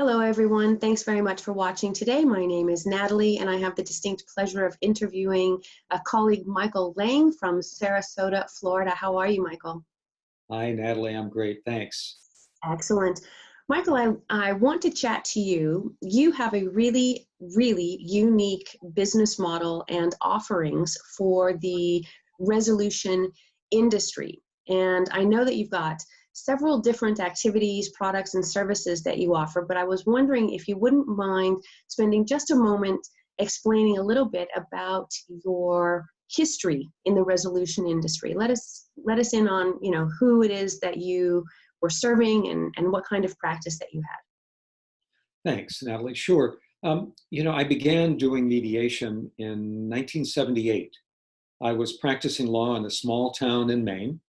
Hello, everyone. Thanks very much for watching today. My name is Natalie, and I have the distinct pleasure of interviewing a colleague, Michael Lang from Sarasota, Florida. How are you, Michael? Hi, Natalie. I'm great. Thanks. Excellent. Michael, I want to chat to you. You have a really unique business model and offerings for the resolution industry. And I know that you've got several different activities, products, and services that you offer, but I was wondering if you wouldn't mind spending just a moment explaining a little bit about your history in the resolution industry. Let us in on, who it is that you were serving and what kind of practice that you had. Thanks, Natalie. Sure. I began doing mediation in 1978. I was practicing law in a small town in Maine,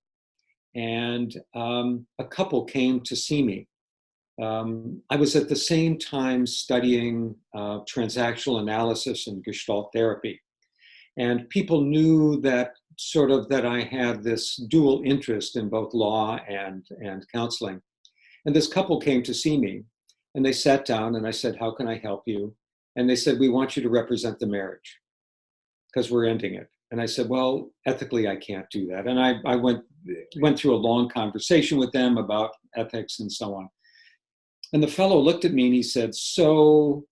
and a couple came to see me. I was at the same time studying transactional analysis and Gestalt therapy. And people knew that that I had this dual interest in both law and counseling. And this couple came to see me, and they sat down, and I said, "How can I help you?" And they said, "We want you to represent the marriage because we're ending it." And I said, "Well, ethically, I can't do that." And I went through a long conversation with them about ethics and so on. And the fellow looked at me and he said, "So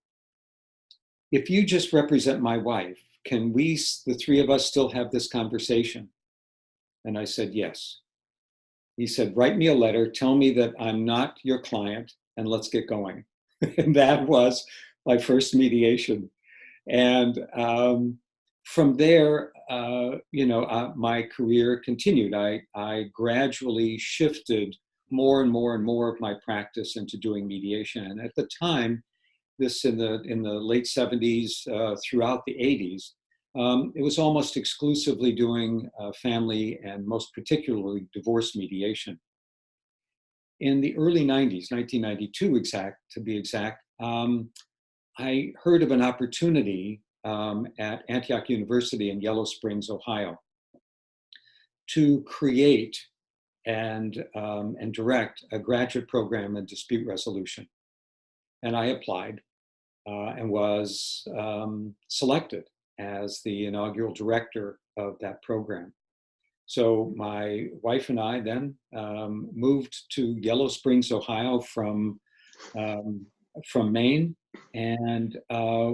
if you just represent my wife, can we, the three of us, still have this conversation?" And I said, "Yes." He said, "Write me a letter, tell me that I'm not your client, and let's get going." And that was my first mediation. And from there, my career continued. I gradually shifted more and more and more of my practice into doing mediation. And at the time, this in the late 70s, throughout the 80s, it was almost exclusively doing family and most particularly divorce mediation. In the early 90s, 1992 to be exact, I heard of an opportunity at Antioch University in Yellow Springs, Ohio, to create and direct a graduate program in dispute resolution. And I applied and was selected as the inaugural director of that program. So my wife and I then moved to Yellow Springs, Ohio from Maine, and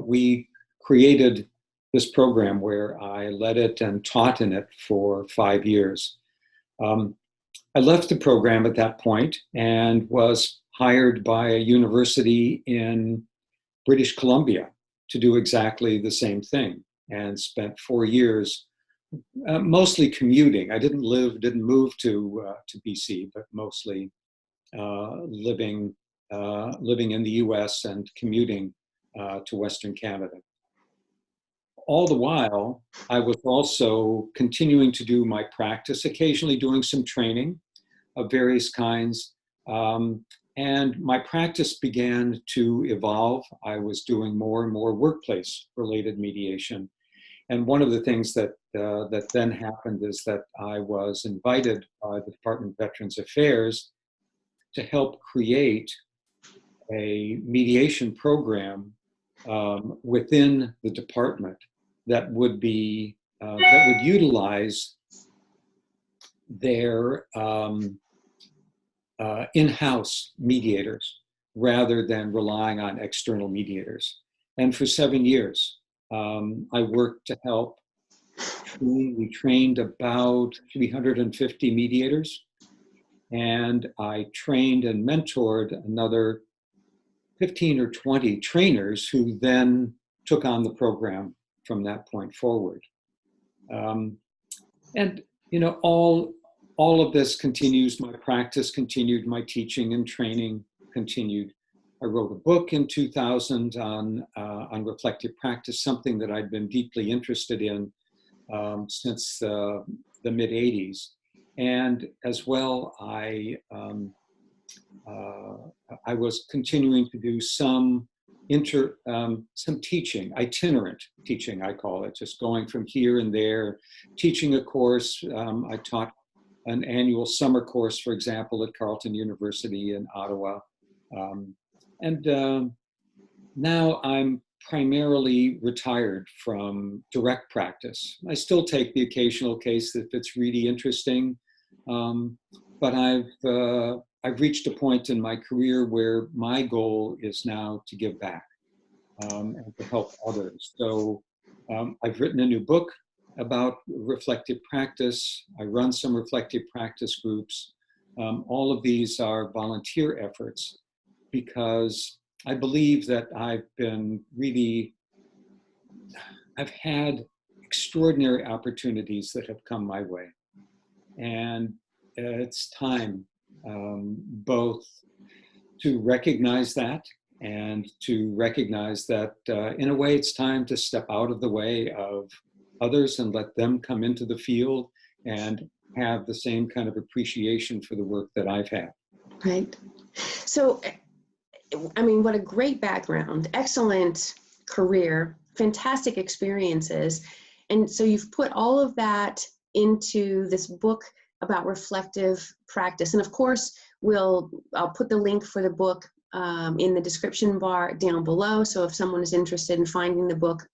we created this program where I led it and taught in it for 5 years. I left the program at that point and was hired by a university in British Columbia to do exactly the same thing, and spent 4 years mostly commuting. I didn't move to BC, but mostly living in the US and commuting to Western Canada. All the while, I was also continuing to do my practice, occasionally doing some training of various kinds. And my practice began to evolve. I was doing more and more workplace-related mediation. And one of the things that then happened is that I was invited by the Department of Veterans Affairs to help create a mediation program within the department that would utilize their in-house mediators rather than relying on external mediators. And for 7 years, I worked to help. We trained about 350 mediators, and I trained and mentored another 15 or 20 trainers who then took on the program from that point forward. And all of this continues. My practice continued, my teaching and training continued. I wrote a book in 2000 on reflective practice, something that I'd been deeply interested in since the mid-'80s. And as well, I was continuing to do some teaching, itinerant teaching, I call it, just going from here and there, teaching a course. I taught an annual summer course, for example, at Carleton University in Ottawa. And now I'm primarily retired from direct practice. I still take the occasional case if it's really interesting, but I've reached a point in my career where my goal is now to give back and to help others. So I've written a new book about reflective practice. I run some reflective practice groups. All of these are volunteer efforts because I believe that I've had extraordinary opportunities that have come my way. And it's time both to recognize that and to recognize that in a way it's time to step out of the way of others and let them come into the field and have the same kind of appreciation for the work that I've had. Right. So, I mean, what a great background, excellent career, fantastic experiences. And so you've put all of that into this book about reflective practice. And of course, I'll put the link for the book in the description bar down below. So if someone is interested in finding the book,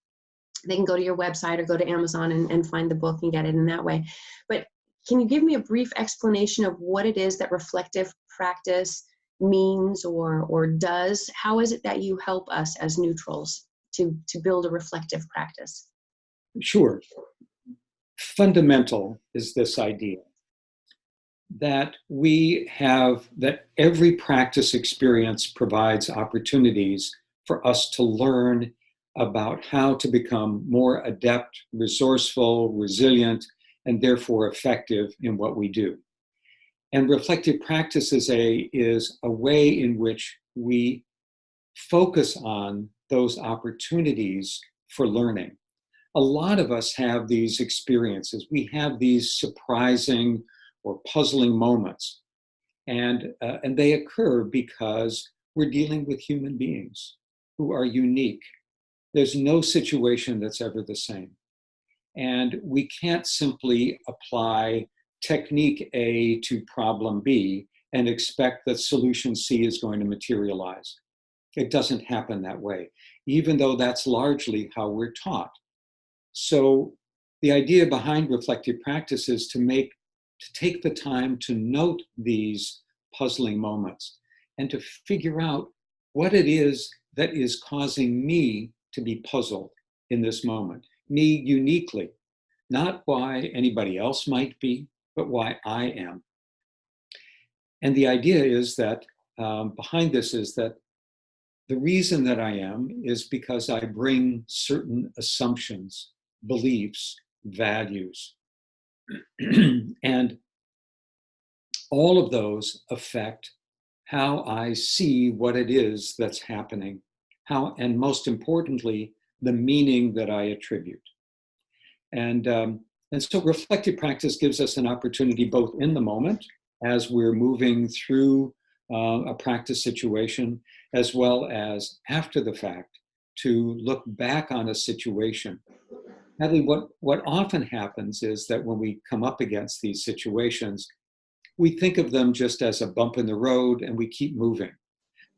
they can go to your website or go to Amazon and find the book and get it in that way. But can you give me a brief explanation of what it is that reflective practice means or does? How is it that you help us as neutrals to build a reflective practice? Sure. Fundamental is this idea that that every practice experience provides opportunities for us to learn about how to become more adept, resourceful, resilient, and therefore effective in what we do. And reflective practice is a way in which we focus on those opportunities for learning. A lot of us have these experiences. We have these surprising or puzzling moments. And they occur because we're dealing with human beings who are unique. There's no situation that's ever the same. And we can't simply apply technique A to problem B and expect that solution C is going to materialize. It doesn't happen that way, even though that's largely how we're taught. So the idea behind reflective practice is to take the time to note these puzzling moments and to figure out what it is that is causing me to be puzzled in this moment, me uniquely, not why anybody else might be, but why I am. And the idea is that behind this is that the reason that I am is because I bring certain assumptions, beliefs, values, and all of those affect how I see what it is that's happening, and most importantly, the meaning that I attribute. And so reflective practice gives us an opportunity both in the moment as we're moving through a practice situation, as well as after the fact, to look back on a situation. Natalie, what often happens is that when we come up against these situations, we think of them just as a bump in the road and we keep moving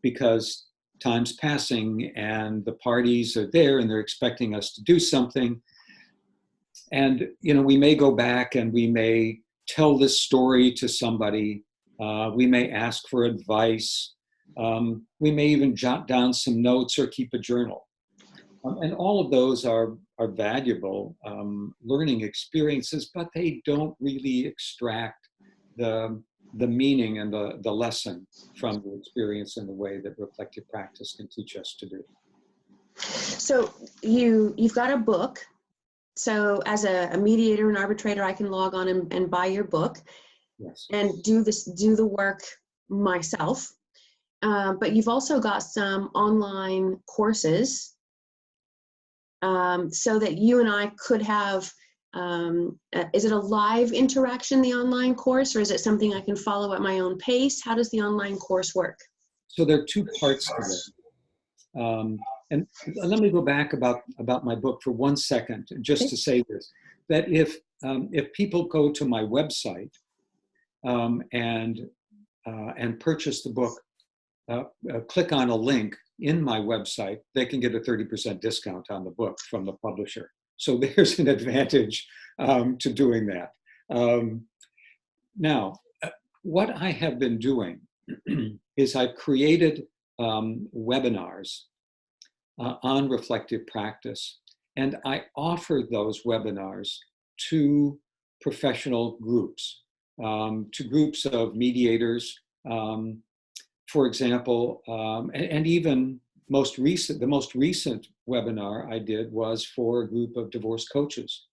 because time's passing and the parties are there and they're expecting us to do something. And, we may go back and we may tell this story to somebody. We may ask for advice. We may even jot down some notes or keep a journal. And all of those are valuable learning experiences, but they don't really extract the meaning and the lesson from the experience in the way that reflective practice can teach us to do. So you've got a book. So as a mediator and arbitrator, I can log on and buy your book. Yes. And do the work myself. But you've also got some online courses so that you and I could have, is it a live interaction, the online course, or is it something I can follow at my own pace? How does the online course work? So there are two parts to this. And let me go back about my book for 1 second, just to say this, that if people go to my website and purchase the book, click on a link in my website, they can get a 30% discount on the book from the publisher. So there's an advantage to doing that. Now, what I have been doing is I've created webinars on reflective practice, and I offer those webinars to professional groups, to groups of mediators, for example, and even the most recent webinar I did was for a group of divorce coaches.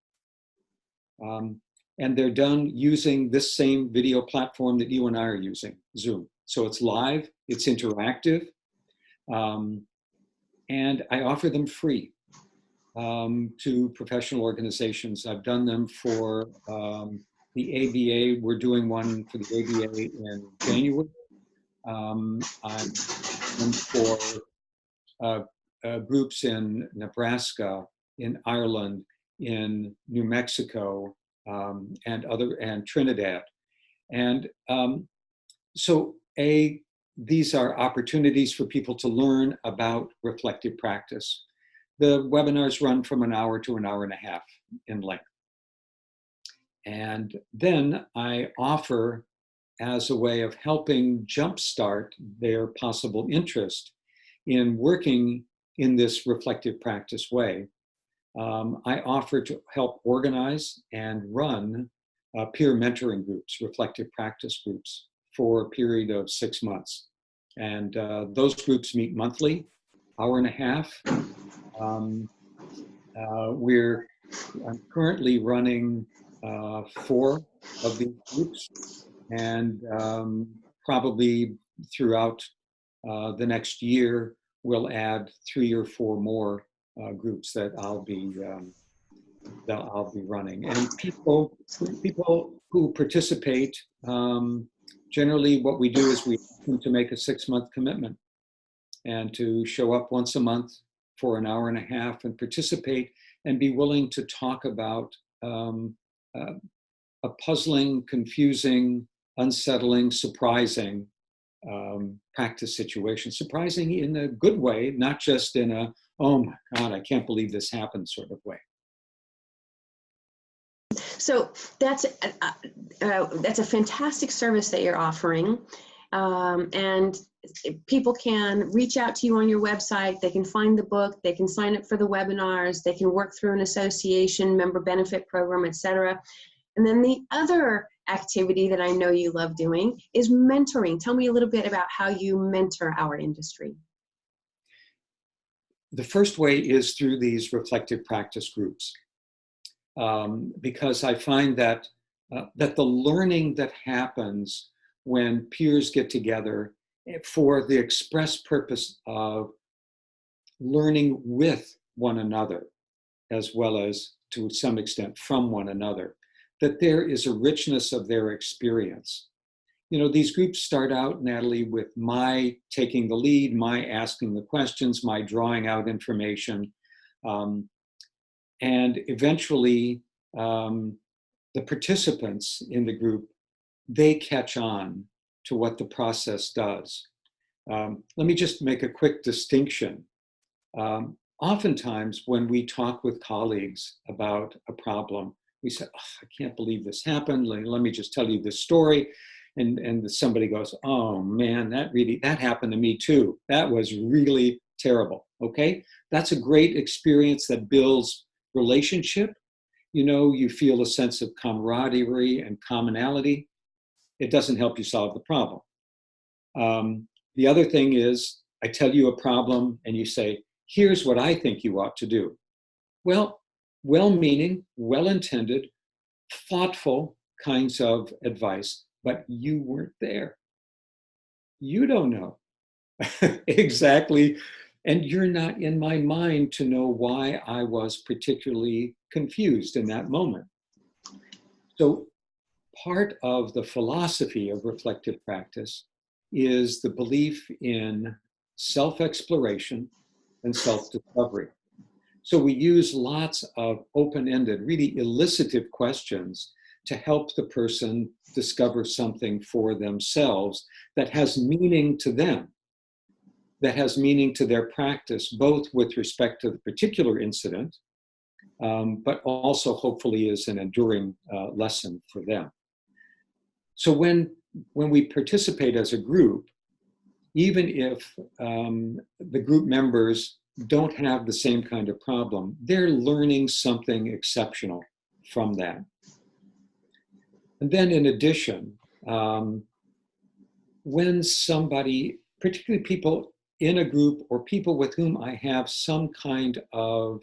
And they're done using this same video platform that you and I are using, Zoom. So it's live, it's interactive, and I offer them free to professional organizations. I've done them for the ABA. We're doing one for the ABA in January. I'm done for groups in Nebraska, in Ireland, in New Mexico, and Trinidad. And so these are opportunities for people to learn about reflective practice. The webinars run from an hour to an hour and a half in length. And then I offer, as a way of helping jumpstart their possible interest in working in this reflective practice way, I offer to help organize and run peer mentoring groups, reflective practice groups, for a period of 6 months. And those groups meet monthly, hour and a half. I'm currently running 4 of these groups, and probably throughout the next year, we'll add 3 or 4 more groups that I'll be running. And people who participate, generally what we do is we ask them to make a 6-month commitment and to show up once a month for an hour and a half and participate and be willing to talk about a puzzling, confusing, unsettling, surprising practice situation. Surprising in a good way, not just in a, oh my God, I can't believe this happened sort of way. So that's a fantastic service that you're offering. And people can reach out to you on your website. They can find the book. They can sign up for the webinars. They can work through an association, member benefit program, etc. And then the other activity that I know you love doing is mentoring. Tell me a little bit about how you mentor our industry. The first way is through these reflective practice groups, because I find that the learning that happens when peers get together for the express purpose of learning with one another, as well as to some extent from one another, that there is a richness of their experience. You know, these groups start out, Natalie, with my taking the lead, my asking the questions, my drawing out information. And eventually, the participants in the group, they catch on to what the process does. Let me just make a quick distinction. Oftentimes, when we talk with colleagues about a problem, we say, oh, I can't believe this happened. Let me just tell you this story. And somebody goes, oh man, that happened to me too. That was really terrible, okay? That's a great experience that builds relationship. You know, you feel a sense of camaraderie and commonality. It doesn't help you solve the problem. The other thing is, I tell you a problem and you say, here's what I think you ought to do. Well, well-meaning, well-intended, thoughtful kinds of advice, but you weren't there. You don't know exactly, and you're not in my mind to know why I was particularly confused in that moment. So part of the philosophy of reflective practice is the belief in self-exploration and self-discovery. So we use lots of open-ended, really elicitive questions to help the person discover something for themselves that has meaning to them. that has meaning to their practice, both with respect to the particular incident, but also hopefully is an enduring lesson for them. So when we participate as a group, even if the group members don't have the same kind of problem, they're learning something exceptional from that. And then in addition, when somebody, particularly people in a group or people with whom I have some kind of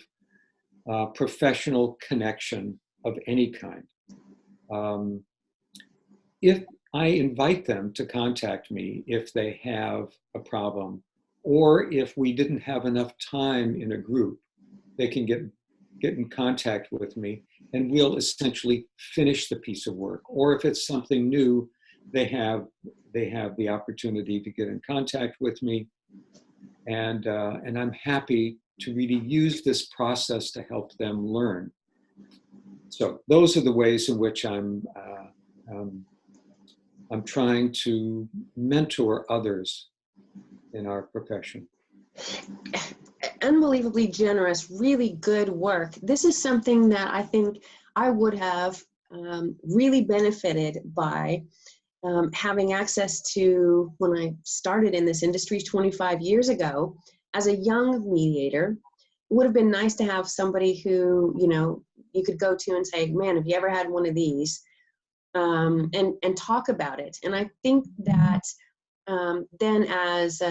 professional connection of any kind, if I invite them to contact me if they have a problem, or if we didn't have enough time in a group, they can get in contact with me and we'll essentially finish the piece of work. Or if it's something new, they have the opportunity to get in contact with me. And I'm happy to really use this process to help them learn. So those are the ways in which I'm trying to mentor others in our profession. Unbelievably generous, really good work. This is something that I think I would have really benefited by having access to when I started in this industry 25 years ago. As a young mediator, it would have been nice to have somebody who, you know, you could go to and say, man, have you ever had one of these? And talk about it. And I think that then as,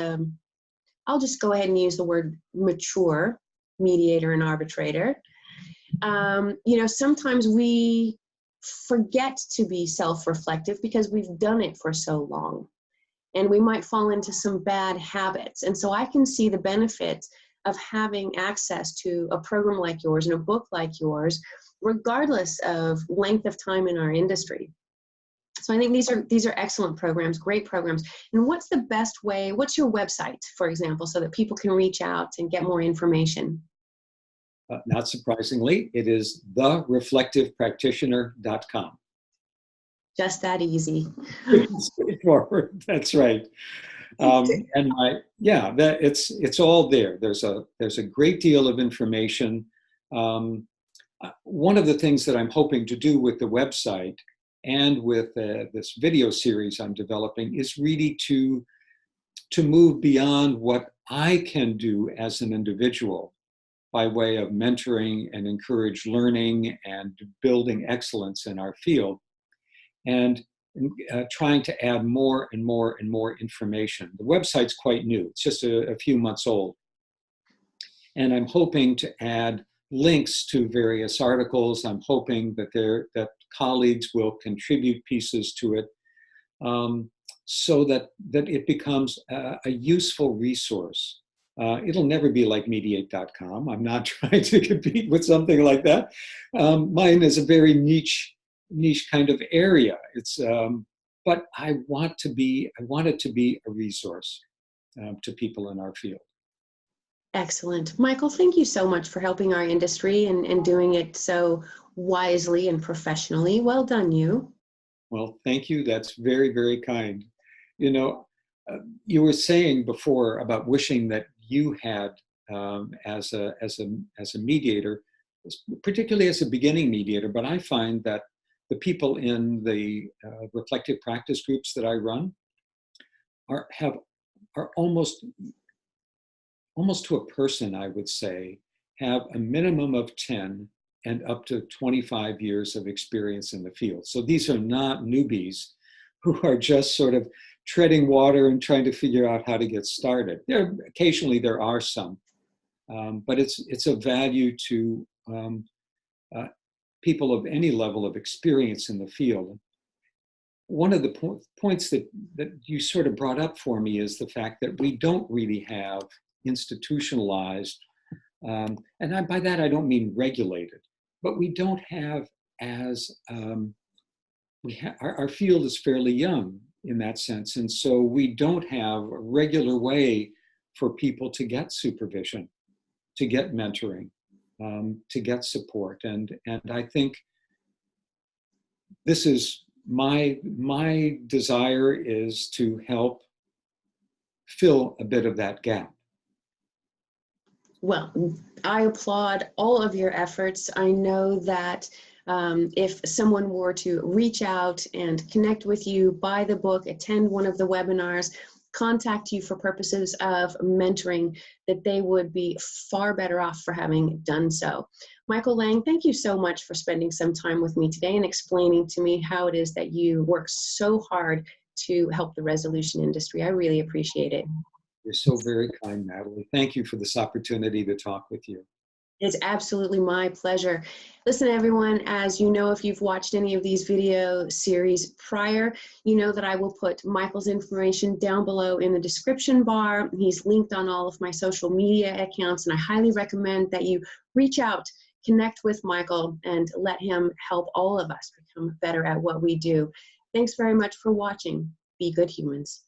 I'll just go ahead and use the word mature mediator and arbitrator, you know, sometimes we forget to be self-reflective because we've done it for so long. And we might fall into some bad habits. And so I can see the benefit of having access to a program like yours and a book like yours, regardless of length of time in our industry. So I think these are excellent programs, great programs. And what's the best way, what's your website, for example, so that people can reach out and get more information? Not surprisingly, it is thereflectivepractitioner.com. Just that easy. Straightforward. That's right. And it's all there. There's a great deal of information. One of the things that I'm hoping to do with the website and with this video series I'm developing is really to move beyond what I can do as an individual by way of mentoring and encourage learning and building excellence in our field, and trying to add more and more and more information. The website's quite new. It's just a few months old. And I'm hoping to add links to various articles. I'm hoping that colleagues will contribute pieces to it, so that it becomes a useful resource. It'll never be like mediate.com. I'm not trying to compete with something like that. Mine is a very niche kind of area. It's, but I want it to be a resource to people in our field. Excellent. Michael, thank you so much for helping our industry and doing it so wisely and professionally. Well done, you. Well, thank you. That's very, very kind. You know, you were saying before about wishing that you had, as a mediator, particularly as a beginning mediator, but I find that the people in the reflective practice groups that I run are almost to a person, I would say, have a minimum of 10 and up to 25 years of experience in the field. So these are not newbies who are just sort of treading water and trying to figure out how to get started. Occasionally there are some, but it's of value to people of any level of experience in the field. One of the points that you sort of brought up for me is the fact that we don't really have institutionalized, and by that I don't mean regulated, but we don't have our field is fairly young in that sense, and so we don't have a regular way for people to get supervision, to get mentoring, to get support, and I think this is my desire is to help fill a bit of that gap. Well, I applaud all of your efforts. I know that if someone were to reach out and connect with you, buy the book, attend one of the webinars, contact you for purposes of mentoring, that they would be far better off for having done so. Michael Lang, thank you so much for spending some time with me today and explaining to me how it is that you work so hard to help the resolution industry. I really appreciate it. You're so very kind, Natalie. Thank you for this opportunity to talk with you. It's absolutely my pleasure. Listen, everyone, as you know, if you've watched any of these video series prior, you know that I will put Michael's information down below in the description bar. He's linked on all of my social media accounts, and I highly recommend that you reach out, connect with Michael, and let him help all of us become better at what we do. Thanks very much for watching. Be good humans.